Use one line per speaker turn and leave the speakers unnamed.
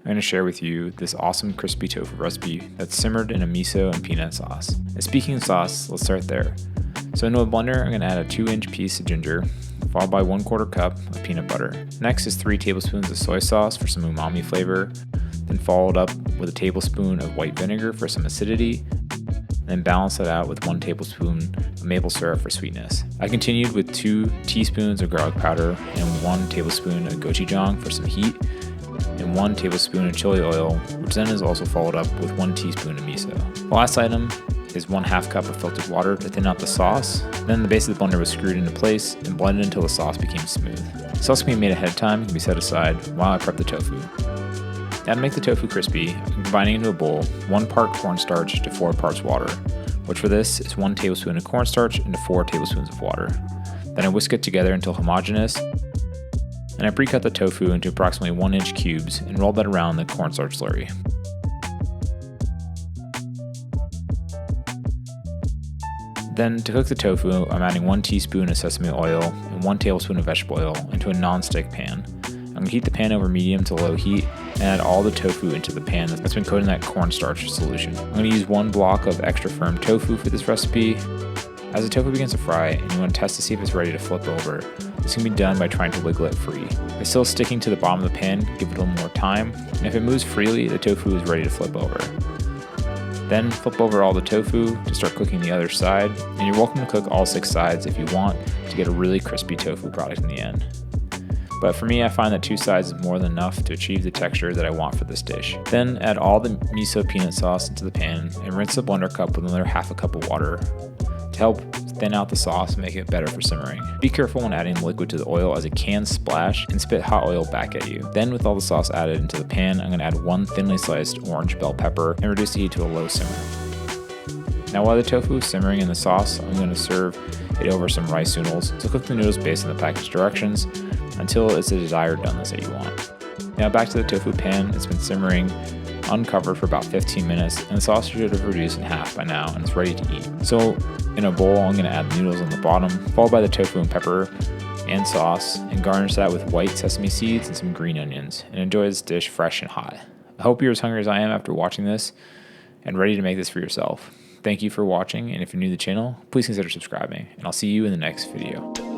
I'm going to share with you this awesome crispy tofu recipe that's simmered in a miso and peanut sauce. And speaking of sauce, let's start there. So into a blender, I'm going to add a 2-inch piece of ginger, followed by 1/4 cup of peanut butter. Next is 3 tablespoons of soy sauce for some umami flavor, then followed up with a tablespoon of white vinegar for some acidity, then balance that out with 1 tablespoon of maple syrup for sweetness. I continued with 2 teaspoons of garlic powder and 1 tablespoon of gochujang for some heat, and 1 tablespoon of chili oil, which then is also followed up with 1 teaspoon of miso. The last item is 1/2 cup of filtered water to thin out the sauce. Then the base of the blender was screwed into place and blended until the sauce became smooth. The sauce can be made ahead of time and can be set aside while I prep the tofu. Now to make the tofu crispy, I'm combining into a bowl 1 part cornstarch to 4 parts water, which for this is 1 tablespoon of cornstarch into 4 tablespoons of water. Then I whisk it together until homogeneous, and I pre-cut the tofu into approximately 1-inch cubes and roll that around the cornstarch slurry. Then to cook the tofu, I'm adding 1 teaspoon of sesame oil and 1 tablespoon of vegetable oil into a non-stick pan. I'm going to heat the pan over medium to low heat and add all the tofu into the pan that's been coated in that cornstarch solution. I'm going to use 1 block of extra firm tofu for this recipe. As the tofu begins to fry and you want to test to see if it's ready to flip over, this can be done by trying to wiggle it free. If it's still sticking to the bottom of the pan, give it a little more time, and if it moves freely, the tofu is ready to flip over. Then flip over all the tofu to start cooking the other side, and you're welcome to cook all 6 sides if you want to get a really crispy tofu product in the end. But for me, I find that 2 sides is more than enough to achieve the texture that I want for this dish. Then add all the miso peanut sauce into the pan and rinse the blender cup with another 1/2 cup of water to help thin out the sauce and make it better for simmering. Be careful when adding liquid to the oil as it can splash and spit hot oil back at you. Then with all the sauce added into the pan, I'm going to add 1 thinly sliced orange bell pepper and reduce the heat to a low simmer. Now while the tofu is simmering in the sauce, I'm going to serve it over some rice noodles. So cook the noodles based on the package directions until it's the desired doneness that you want. Now back to the tofu pan. It's been simmering uncovered for about 15 minutes, and the sauce should have reduced in half by now and it's ready to eat. So in a bowl, I'm going to add the noodles on the bottom, followed by the tofu and pepper and sauce, and garnish that with white sesame seeds and some green onions, and enjoy this dish fresh and hot. I hope you're as hungry as I am after watching this and ready to make this for yourself. Thank you for watching, and if you're new to the channel, please consider subscribing, and I'll see you in the next video.